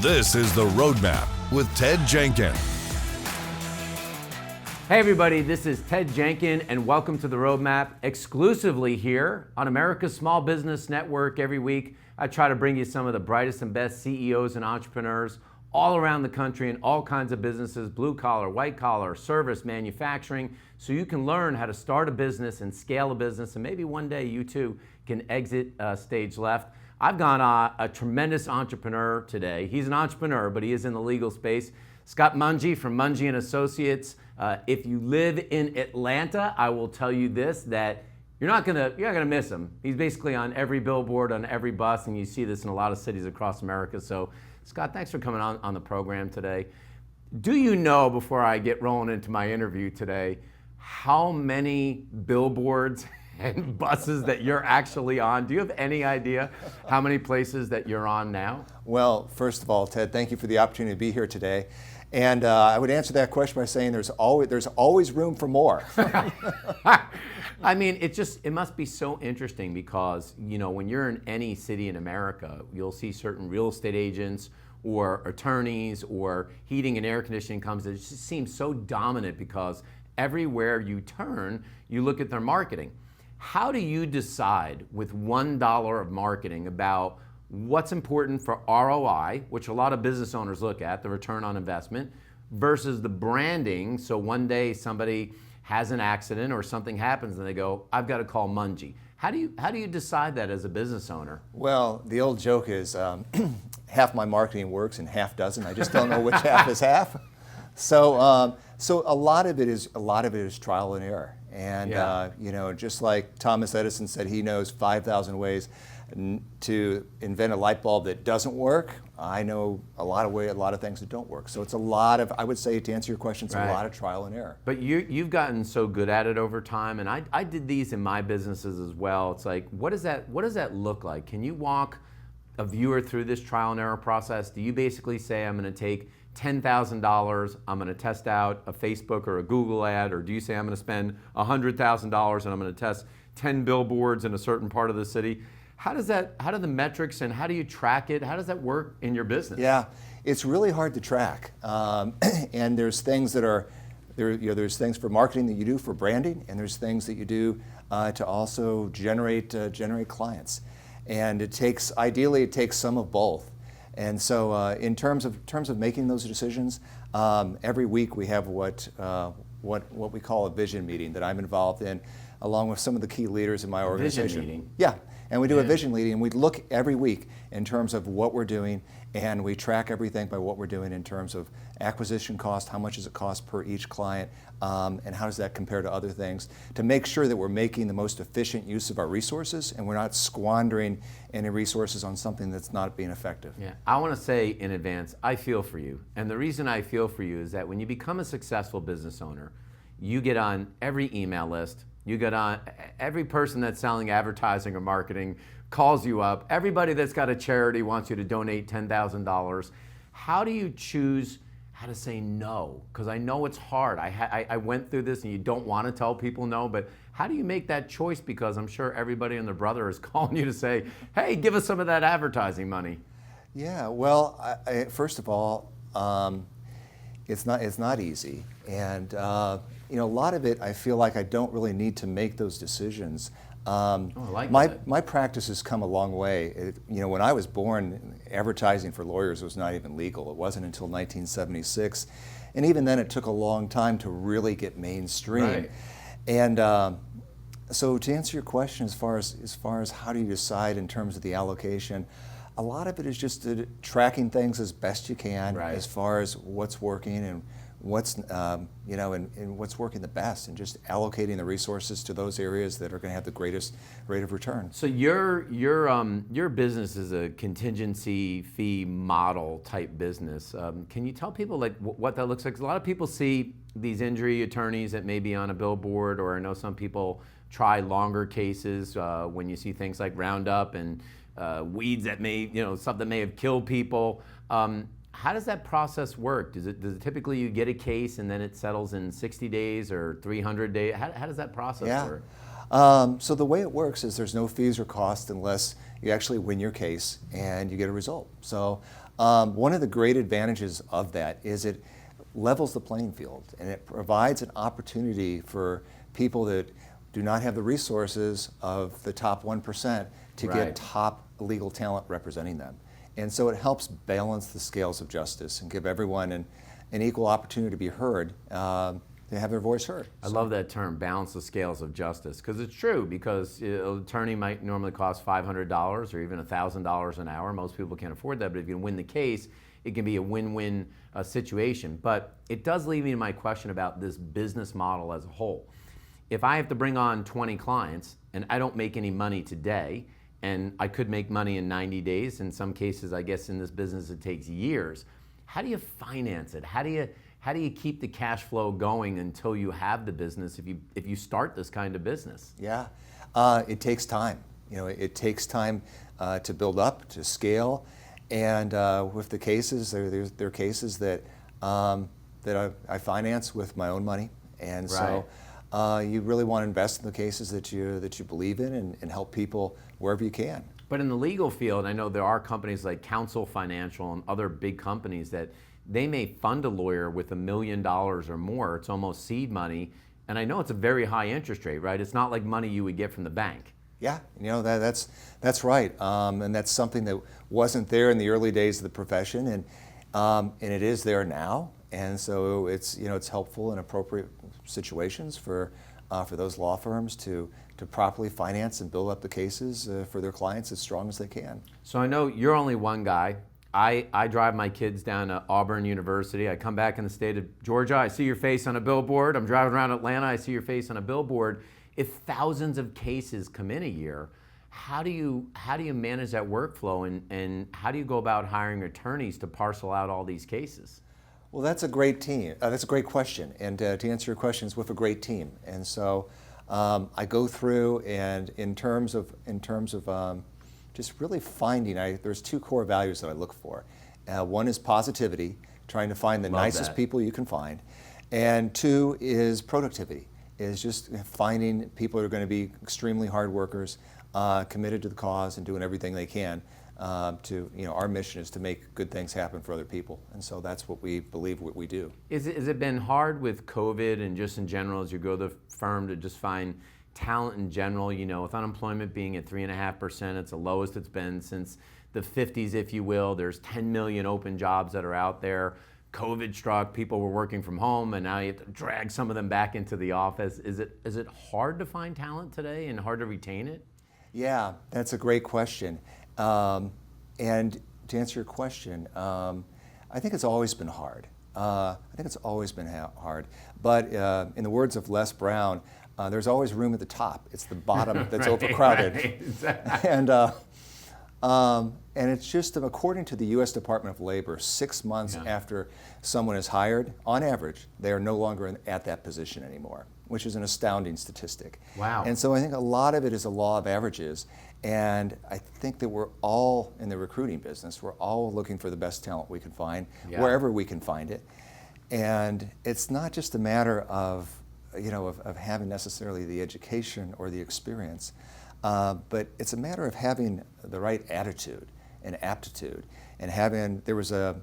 This is The Roadmap with Ted Jenkin. Hey everybody, this is Ted Jenkin and welcome to The Roadmap, exclusively here on America's Small Business Network. Every week I try to bring you some of the brightest and best CEOs and entrepreneurs all around the country in all kinds of businesses, blue collar, white collar, service, manufacturing, so you can learn how to start a business and scale a business, and maybe one day you too can exit stage left. I've got a tremendous entrepreneur today. He's an entrepreneur, but he is in the legal space. Scott Monge from Monge Associates. If you live in Atlanta, I will tell you this, that you're not gonna miss him. He's basically on every billboard, on every bus, and you see this in a lot of cities across America. So, Scott, thanks for coming on the program today. Do you know, before I get rolling into my interview today, how many billboards and buses that you're actually on? Do you have any idea how many places that you're on now? Well, first of all, Ted, thank you for the opportunity to be here today. And I would answer that question by saying there's always room for more. I mean, it must be so interesting because, you know, when you're in any city in America, you'll see certain real estate agents or attorneys or heating and air conditioning companies. It just seems so dominant because everywhere you turn, you look at their marketing. How do you decide with $1 of marketing about what's important for ROI, which a lot of business owners look at, the return on investment, versus the branding? So one day somebody has an accident or something happens and they go, I've got to call Monge. How do you decide that as a business owner? Well, the old joke is half my marketing works and half doesn't. I just don't know which half is half. So a lot of it is trial and error. And you know, just like Thomas Edison said, he knows 5,000 ways to invent a light bulb that doesn't work. I know a lot of things that don't work. So it's a lot of, I would say, to answer your question, it's a lot of trial and error. But you've gotten so good at it over time, and I did these in my businesses as well. It's like, what does that look like? Can you walk a viewer through this trial and error process? Do you basically say, I'm going to take $10,000, I'm going to test out a Facebook or a Google ad, or do you say I'm going to spend $100,000 and I'm going to test 10 billboards in a certain part of the city? How do the metrics and how do you track it? How does that work in your business? Yeah, it's really hard to track. And there's things that are, there's things for marketing that you do for branding, and there's things that you do to also generate clients. And ideally it takes some of both. And so in terms of making those decisions, every week we have what we call a vision meeting that I'm involved in, along with some of the key leaders in my organization. Vision meeting? Yeah. And we do a vision meeting, and we look every week in terms of what we're doing, and we track everything by what we're doing in terms of acquisition cost, how much does it cost per each client, and how does that compare to other things, to make sure that we're making the most efficient use of our resources and we're not squandering any resources on something that's not being effective. Yeah, I want to say in advance, I feel for you. And the reason I feel for you is that when you become a successful business owner, you get on every email list. You get on, every person that's selling advertising or marketing calls you up. Everybody that's got a charity wants you to donate $10,000. How do you choose how to say no? Because I know it's hard. I went through this, and you don't want to tell people no, but how do you make that choice? Because I'm sure everybody and their brother is calling you to say, hey, give us some of that advertising money. Yeah, well, first of all, it's not easy. And you know, a lot of it, I feel like I don't really need to make those decisions. My practice has come a long way. You know, when I was born, advertising for lawyers was not even legal. It wasn't until 1976, and even then, it took a long time to really get mainstream. Right. And so, to answer your question, as far as how do you decide in terms of the allocation, a lot of it is just tracking things as best you can, as far as what's working and what's you know, and what's working the best, and just allocating the resources to those areas that are going to have the greatest rate of return. So your business is a contingency fee model type business. Can you tell people like what that looks like? 'Cause a lot of people see these injury attorneys that may be on a billboard, or I know some people try longer cases when you see things like Roundup and weeds that may, you know, something may have killed people. How does that process work? Does it typically you get a case and then it settles in 60 days or 300 days? How does that process work? So the way it works is there's no fees or costs unless you actually win your case and you get a result. So One of the great advantages of that is it levels the playing field, and it provides an opportunity for people that do not have the resources of the top 1% to Right. get top legal talent representing them. And so it helps balance the scales of justice and give everyone an equal opportunity to be heard, to have their voice heard. I love that term, balance the scales of justice, because it's true, because an attorney might normally cost $500 or even $1,000 an hour. Most people can't afford that, but if you can win the case, it can be a win-win situation. But it does lead me to my question about this business model as a whole. If I have to bring on 20 clients and I don't make any money today, and I could make money in 90 days, in some cases, I guess in this business it takes years, how do you finance it? How do you keep the cash flow going until you have the business if you start this kind of business? Yeah, it takes time. It takes time to build up, to scale, and with the cases, there are cases that I finance with my own money, and Right. so you really want to invest in the cases that you believe in and help people wherever you can. But in the legal field, I know there are companies like Counsel Financial and other big companies that they may fund a lawyer with $1 million or more. It's almost seed money. And I know it's a very high interest rate, right? It's not like money you would get from the bank. Yeah, that's right, and that's something that wasn't there in the early days of the profession, and it is there now. And so it's helpful in appropriate situations for those law firms to properly finance and build up the cases for their clients as strong as they can. So I know you're only one guy. I drive my kids down to Auburn University. I come back in the state of Georgia. I see your face on a billboard. I'm driving around Atlanta. I see your face on a billboard. If thousands of cases come in a year, how do you manage that workflow, and how do you go about hiring attorneys to parcel out all these cases? Well, that's a great team. That's a great question, and to answer your questions, with a great team. And so I go through, and in terms of just really finding, there's two core values that I look for. One is positivity, trying to find the nicest people you can find, and two is productivity, is just finding people who are going to be extremely hard workers, committed to the cause, and doing everything they can. Our mission is to make good things happen for other people, and so that's what we believe what we do. Has it been hard with COVID and just in general as you go to the firm to just find talent in general? With unemployment being at 3.5%, it's the lowest it's been since the 50s, if you will. There's 10 million open jobs that are out there. COVID struck, people were working from home, and now you have to drag some of them back into the office. Is it hard to find talent today and hard to retain it? Yeah, that's a great question. And to answer your question, I think it's always been hard. But in the words of Les Brown, there's always room at the top. It's the bottom that's overcrowded. Right, exactly. And it's just, according to the U.S. Department of Labor, 6 months after someone is hired, on average, they are no longer at that position anymore, which is an astounding statistic. Wow. And so I think a lot of it is a law of averages. And I think that we're all in the recruiting business. We're all looking for the best talent we can find, wherever we can find it. And it's not just a matter of having necessarily the education or the experience, but it's a matter of having the right attitude and aptitude. And there was a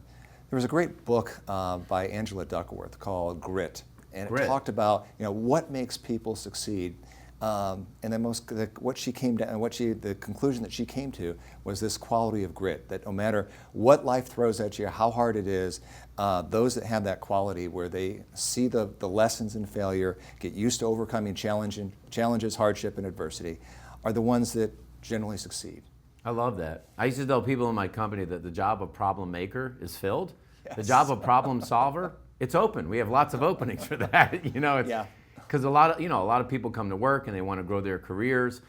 great book by Angela Duckworth called Grit, and it talked about what makes people succeed. And the conclusion that she came to was this quality of grit, that no matter what life throws at you, how hard it is, those that have that quality where they see the lessons in failure, get used to overcoming challenges, hardship, and adversity, are the ones that generally succeed. I love that. I used to tell people in my company that the job of problem maker is filled. Yes. The job of problem solver, it's open. We have lots of openings for that. Because a lot of people come to work and they want to grow their careers.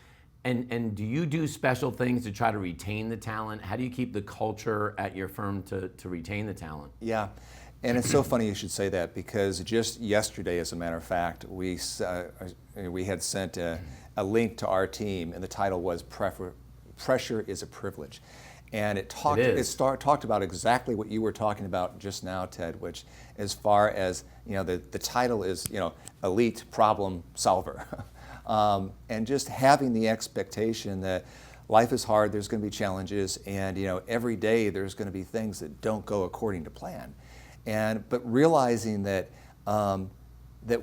And do you do special things to try to retain the talent? How do you keep the culture at your firm to retain the talent? Yeah, and it's so funny you should say that, because just yesterday, as a matter of fact, we had sent a link to our team, and the title was "Pressure is a Privilege." And it talked about exactly what you were talking about just now, Ted, which, as far as the title is, elite problem solver, and just having the expectation that life is hard, there's going to be challenges, and every day there's going to be things that don't go according to plan. But realizing that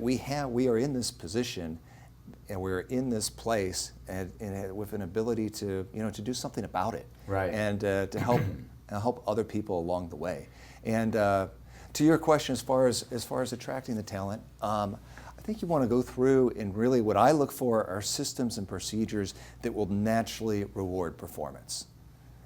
we are in this position and we're in this place and with an ability to do something about it, right, and to help other people along the way. And to your question, as far as attracting the talent, I think you want to go through, and really what I look for are systems and procedures that will naturally reward performance.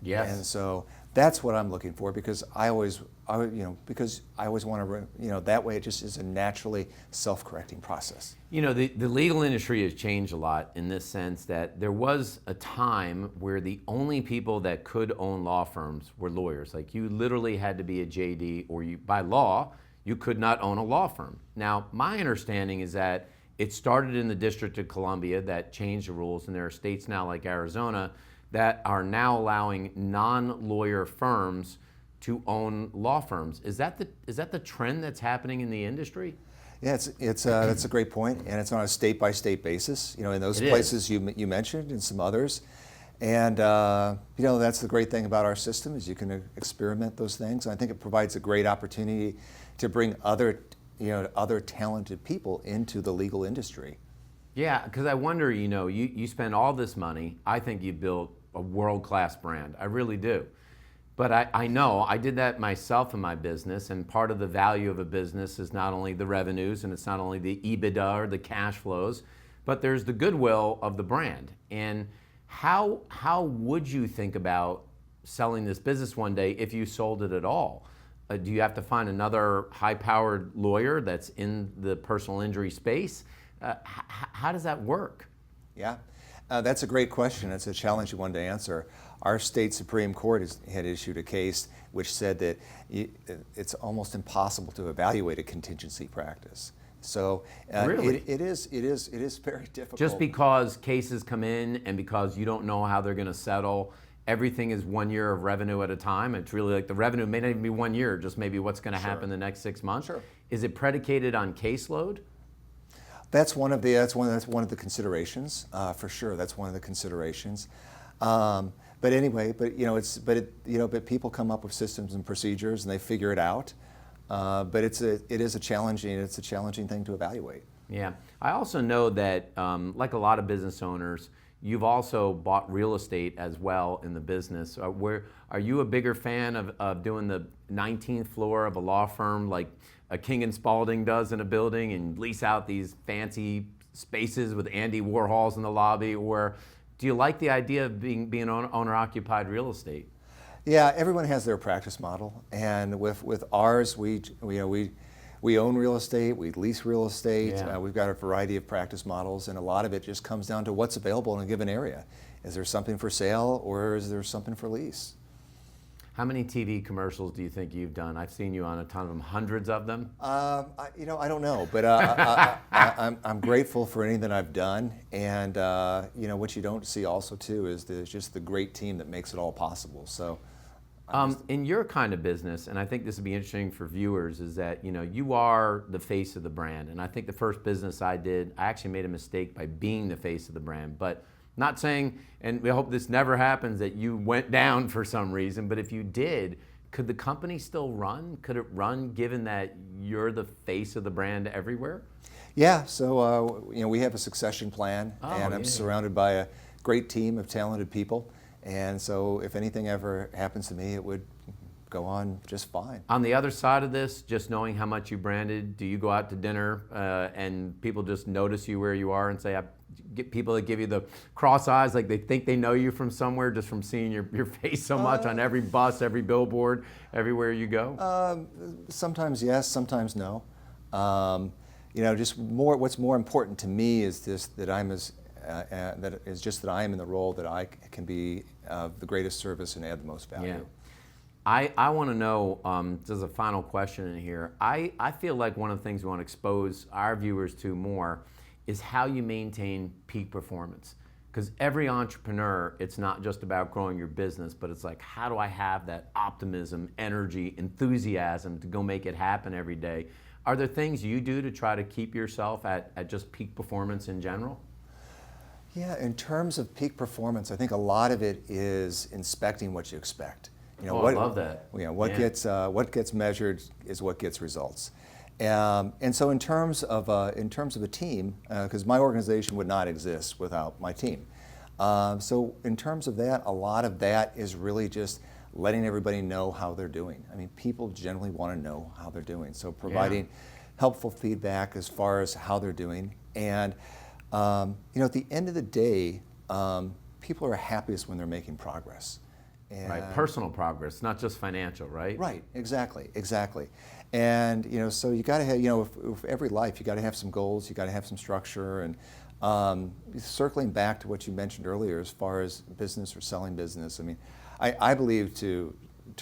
Yes. And so that's what I'm looking for, because I always want to, that way it just is a naturally self-correcting process. The legal industry has changed a lot in this sense that there was a time where the only people that could own law firms were lawyers. Like, you literally had to be a JD, or by law, you could not own a law firm. Now, my understanding is that it started in the District of Columbia that changed the rules, and there are states now like Arizona that are now allowing non-lawyer firms to own law firms. Is that the trend that's happening in the industry? Yeah, that's a great point, and it's on a state-by-state basis. In those places you mentioned, and some others. And that's the great thing about our system, is you can experiment those things. And I think it provides a great opportunity to bring other talented people into the legal industry. Yeah, because I wonder, you spend all this money. I think you built a world-class brand. I really do. But I know I did that myself in my business, and part of the value of a business is not only the revenues, and it's not only the EBITDA or the cash flows, but there's the goodwill of the brand. And how would you think about selling this business one day if you sold it at all? Do you have to find another high-powered lawyer that's in the personal injury space? How does that work? Yeah, that's a great question. It's a challenging one to answer. Our state Supreme Court had issued a case which said that it's almost impossible to evaluate a contingency practice. So really? it is very difficult. Just because cases come in and because you don't know how they're going to settle, everything is 1 year of revenue at a time. It's really like the revenue may not even be 1 year, just maybe what's going to happen the next 6 months. Sure. Is it predicated on caseload? That's one of the considerations, for sure. That's one of the considerations. But anyway, but people come up with systems and procedures and they figure it out. But it is a challenging thing to evaluate. Yeah, I also know that like a lot of business owners, you've also bought real estate as well in the business. Are you a bigger fan of doing the 19th floor of a law firm like a King and Spalding does in a building and lease out these fancy spaces with Andy Warhols in the lobby, or do you like the idea of being owner-occupied real estate? Yeah, everyone has their practice model, and with ours, we own real estate, we lease real estate. Yeah. We've got a variety of practice models, and a lot of it just comes down to what's available in a given area. Is there something for sale, or is there something for lease? How many TV commercials do you think you've done? I've seen you on a ton of them, hundreds of them. I don't know, but I'm grateful for anything that I've done, and what you don't see also too is just the great team that makes it all possible. So, in your kind of business, and I think this would be interesting for viewers, is that you are the face of the brand, and I think the first business I did, I actually made a mistake by being the face of the brand, but. Not saying, and we hope this never happens, that you went down for some reason, but if you did, could the company still run? Could it run given that you're the face of the brand everywhere? Yeah, so we have a succession plan, and I'm surrounded by a great team of talented people, and so if anything ever happens to me, it would go on just fine. On the other side of this, just knowing how much you branded, do you go out to dinner and people just notice you where you are and say, get people that give you the cross eyes, like they think they know you from somewhere just from seeing your face so much on every bus, every billboard, everywhere you go? Sometimes yes, sometimes no. What's more important to me is that I am in the role that I can be the greatest service and add the most value. Yeah. I want to know, there's a final question in here. I feel like one of the things we want to expose our viewers to more is how you maintain peak performance. Because every entrepreneur, it's not just about growing your business, but it's like, how do I have that optimism, energy, enthusiasm to go make it happen every day? Are there things you do to try to keep yourself at just peak performance in general? Yeah, in terms of peak performance, I think a lot of it is inspecting what you expect. I love that. What gets measured is what gets results. And so in terms of a team, because my organization would not exist without my team. So in terms of that, a lot of that is really just letting everybody know how they're doing. I mean, people generally want to know how they're doing. So providing helpful feedback as far as how they're doing. And at the end of the day, people are happiest when they're making progress. And right, personal progress, not just financial, right? Right, exactly. And so you got to have, with every life, you got to have some goals, you got to have some structure, and circling back to what you mentioned earlier, as far as business or selling business. I mean, I believe to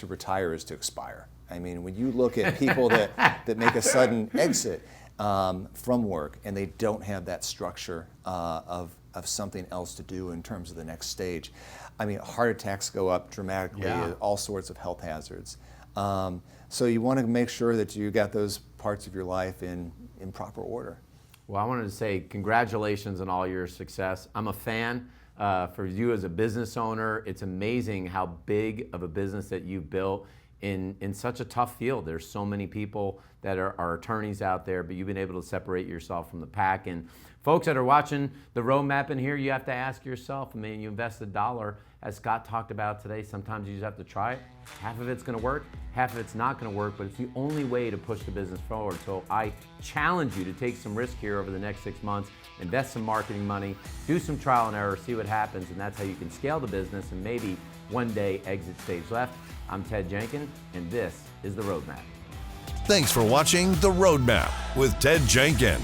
retire is to expire. I mean, when you look at people that make a sudden exit from work and they don't have that structure of something else to do in terms of the next stage. I mean, heart attacks go up dramatically, all sorts of health hazards. So you want to make sure that you got those parts of your life in proper order. Well, I wanted to say congratulations on all your success. I'm a fan for you as a business owner. It's amazing how big of a business that you've built in such a tough field. There's so many people that are attorneys out there, but you've been able to separate yourself from the pack. And folks that are watching the roadmap in here, you have to ask yourself, I mean, you invest $1, as Scott talked about today, sometimes you just have to try it. Half of it's gonna work, half of it's not gonna work, but it's the only way to push the business forward. So I challenge you to take some risk here over the next 6 months, invest some marketing money, do some trial and error, see what happens, and that's how you can scale the business and maybe one day exit stage left. I'm Ted Jenkin, and this is The Roadmap. Thanks for watching The Roadmap with Ted Jenkin.